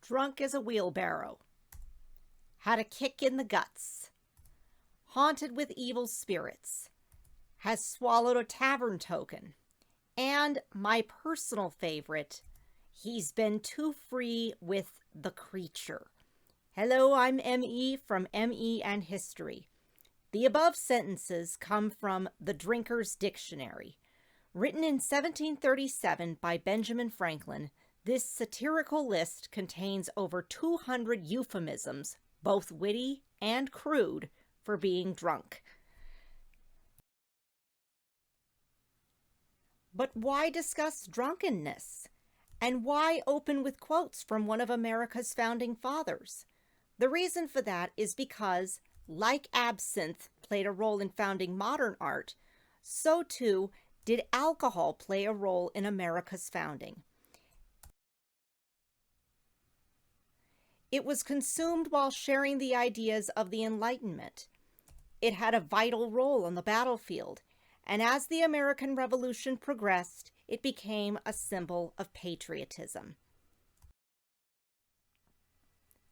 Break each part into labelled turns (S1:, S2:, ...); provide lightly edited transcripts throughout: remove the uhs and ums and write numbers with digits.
S1: drunk as a wheelbarrow, had a kick in the guts, haunted with evil spirits, has swallowed a tavern token, and my personal favorite, he's been too free with the creature. Hello, I'm M.E. from M.E. and History. The above sentences come from the Drinker's Dictionary. Written in 1737 by Benjamin Franklin, this satirical list contains over 200 euphemisms, both witty and crude, for being drunk. But why discuss drunkenness? And why open with quotes from one of America's founding fathers? The reason for that is because, like absinthe played a role in founding modern art, so too did alcohol play a role in America's founding. It was consumed while sharing the ideas of the Enlightenment. It had a vital role on the battlefield, and as the American Revolution progressed, it became a symbol of patriotism.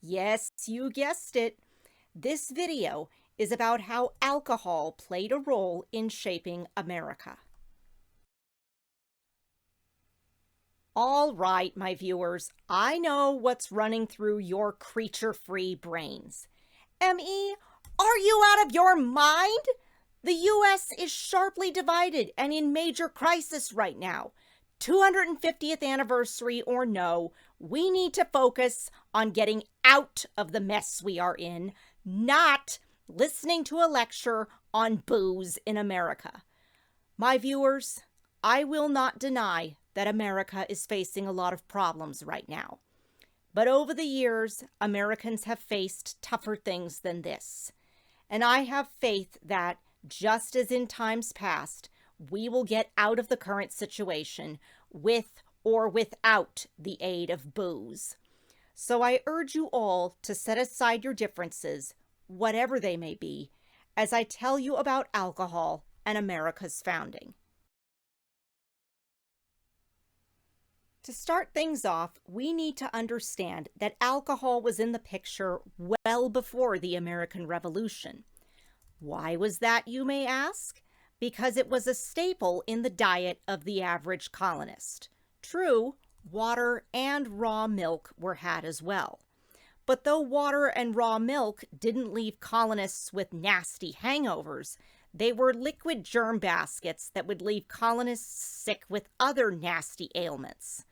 S1: Yes, you guessed it. This video is about how alcohol played a role in shaping America. All right, my viewers, I know what's running through your creature-free brains. M.E., are you out of your mind? The U.S. is sharply divided and in major crisis right now. 250th anniversary or no, we need to focus on getting out of the mess we are in, not listening to a lecture on booze in America. My viewers, I will not deny that America is facing a lot of problems right now. But over the years, Americans have faced tougher things than this. And I have faith that, just as in times past, we will get out of the current situation with or without the aid of booze. So I urge you all to set aside your differences, whatever they may be, as I tell you about alcohol and America's founding. To start things off, we need to understand that alcohol was in the picture well before the American Revolution. Why was that, you may ask? Because it was a staple in the diet of the average colonist. True, water and raw milk were had as well. But though water and raw milk didn't leave colonists with nasty hangovers, they were liquid germ baskets that would leave colonists sick with other nasty ailments.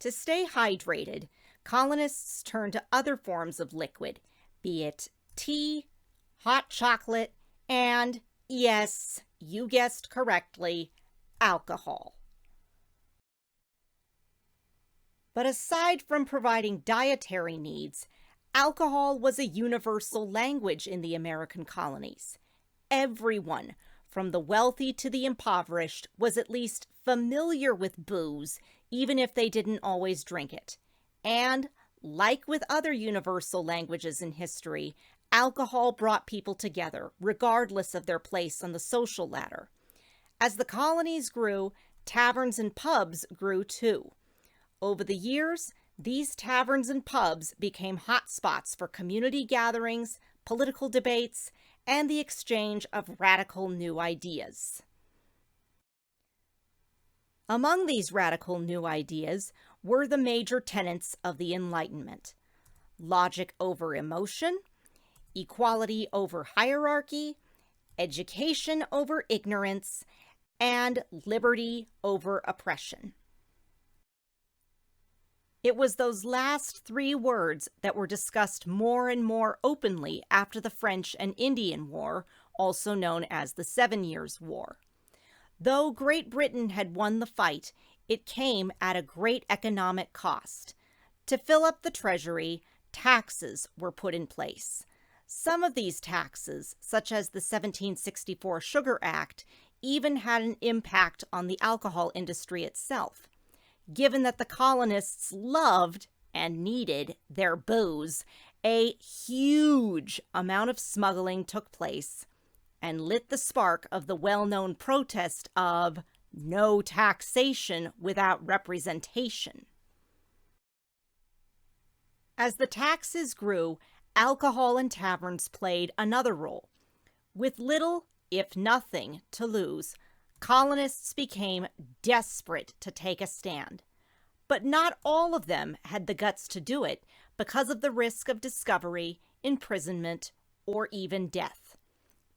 S1: To stay hydrated, colonists turned to other forms of liquid, be it tea, hot chocolate, and, yes, you guessed correctly, alcohol. But aside from providing dietary needs, alcohol was a universal language in the American colonies. Everyone, from the wealthy to the impoverished, was at least familiar with booze, even if they didn't always drink it. And, like with other universal languages in history, alcohol brought people together, regardless of their place on the social ladder. As the colonies grew, taverns and pubs grew too. Over the years, these taverns and pubs became hotspots for community gatherings, political debates, and the exchange of radical new ideas. Among these radical new ideas were the major tenets of the Enlightenment: logic over emotion, equality over hierarchy, education over ignorance, and liberty over oppression. It was those last three words that were discussed more and more openly after the French and Indian War, also known as the 7 Years' War. Though Great Britain had won the fight, it came at a great economic cost. To fill up the treasury, taxes were put in place. Some of these taxes, such as the 1764 Sugar Act, even had an impact on the alcohol industry itself. Given that the colonists loved and needed their booze, a huge amount of smuggling took place and lit the spark of the well-known protest of No taxation without representation. As the taxes grew, alcohol and taverns played another role. With little, if nothing, to lose, colonists became desperate to take a stand. But not all of them had the guts to do it because of the risk of discovery, imprisonment, or even death.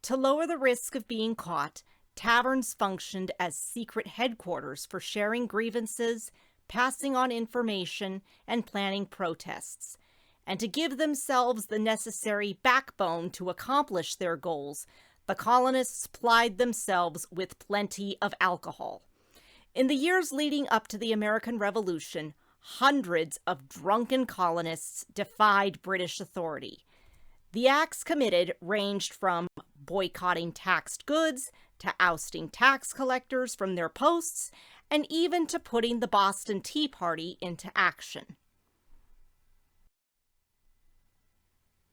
S1: To lower the risk of being caught, taverns functioned as secret headquarters for sharing grievances, passing on information, and planning protests. And to give themselves the necessary backbone to accomplish their goals, the colonists plied themselves with plenty of alcohol. In the years leading up to the American Revolution, hundreds of drunken colonists defied British authority. The acts committed ranged from boycotting taxed goods to ousting tax collectors from their posts, and even to putting the Boston Tea Party into action.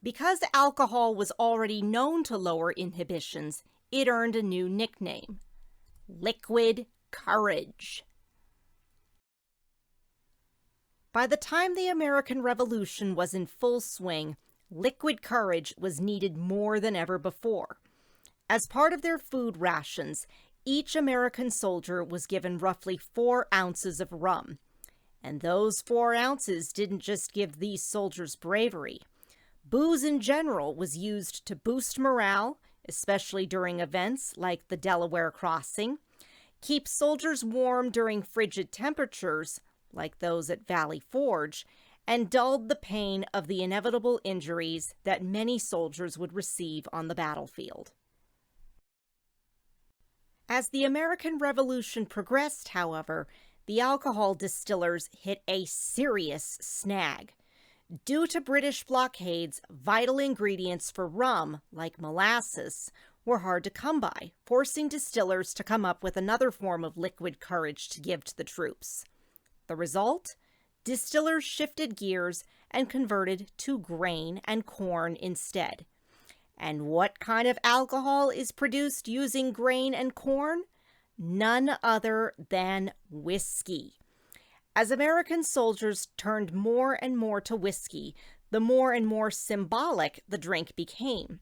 S1: Because alcohol was already known to lower inhibitions, it earned a new nickname: liquid courage. By the time the American Revolution was in full swing, liquid courage was needed more than ever before. As part of their food rations, each American soldier was given roughly 4 ounces of rum. And those 4 ounces didn't just give these soldiers bravery. Booze in general was used to boost morale, especially during events like the Delaware Crossing, keep soldiers warm during frigid temperatures, like those at Valley Forge, and dulled the pain of the inevitable injuries that many soldiers would receive on the battlefield. As the American Revolution progressed, however, the alcohol distillers hit a serious snag. Due to British blockades, vital ingredients for rum, like molasses, were hard to come by, forcing distillers to come up with another form of liquid courage to give to the troops. The result? Distillers shifted gears and converted to grain and corn instead. And what kind of alcohol is produced using grain and corn? None other than whiskey. As American soldiers turned more and more to whiskey, the more and more symbolic the drink became.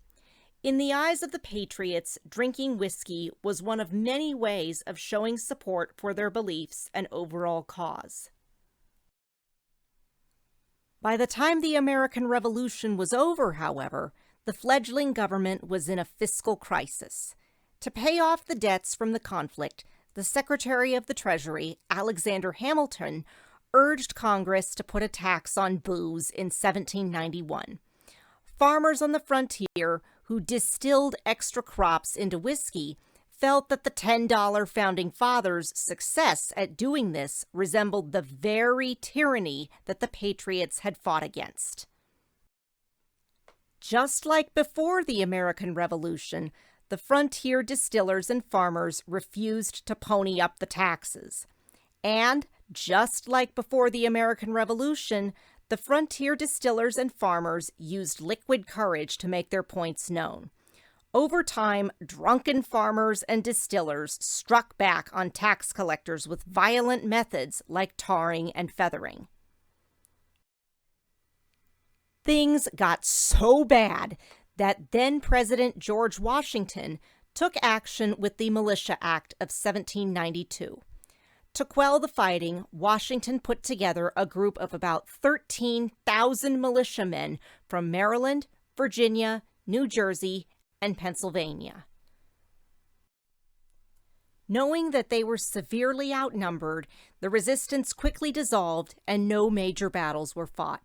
S1: In the eyes of the Patriots, drinking whiskey was one of many ways of showing support for their beliefs and overall cause. By the time the American Revolution was over, however, the fledgling government was in a fiscal crisis. To pay off the debts from the conflict, the Secretary of the Treasury, Alexander Hamilton, urged Congress to put a tax on booze in 1791. Farmers on the frontier who distilled extra crops into whiskey felt that the $10 Founding Fathers' success at doing this resembled the very tyranny that the Patriots had fought against. Just like before the American Revolution, the frontier distillers and farmers refused to pony up the taxes. And, just like before the American Revolution, the frontier distillers and farmers used liquid courage to make their points known. Over time, drunken farmers and distillers struck back on tax collectors with violent methods like tarring and feathering. Things got so bad that then-President George Washington took action with the Militia Act of 1792. To quell the fighting, Washington put together a group of about 13,000 militiamen from Maryland, Virginia, New Jersey, and Pennsylvania. Knowing that they were severely outnumbered, the resistance quickly dissolved and no major battles were fought.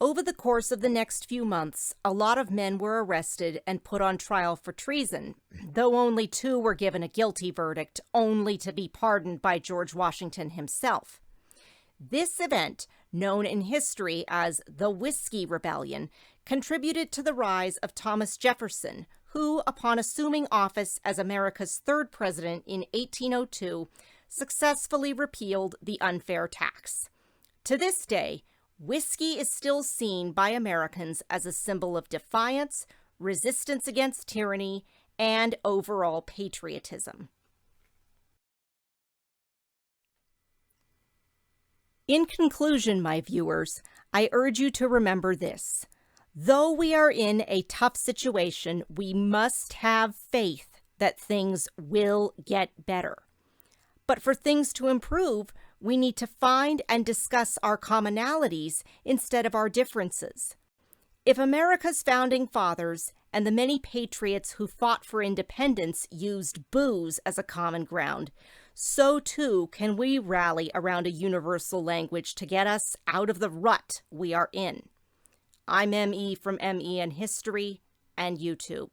S1: Over the course of the next few months, a lot of men were arrested and put on trial for treason, though only 2 were given a guilty verdict, only to be pardoned by George Washington himself. This event, known in history as the Whiskey Rebellion, contributed to the rise of Thomas Jefferson, who, upon assuming office as America's 3rd president in 1802, successfully repealed the unfair tax. To this day, whiskey is still seen by Americans as a symbol of defiance, resistance against tyranny, and overall patriotism. In conclusion, my viewers, I urge you to remember this. Though we are in a tough situation, we must have faith that things will get better. But for things to improve, we need to find and discuss our commonalities instead of our differences. If America's founding fathers and the many patriots who fought for independence used booze as a common ground, so too can we rally around a universal language to get us out of the rut we are in. I'm ME from ME and History and YouTube.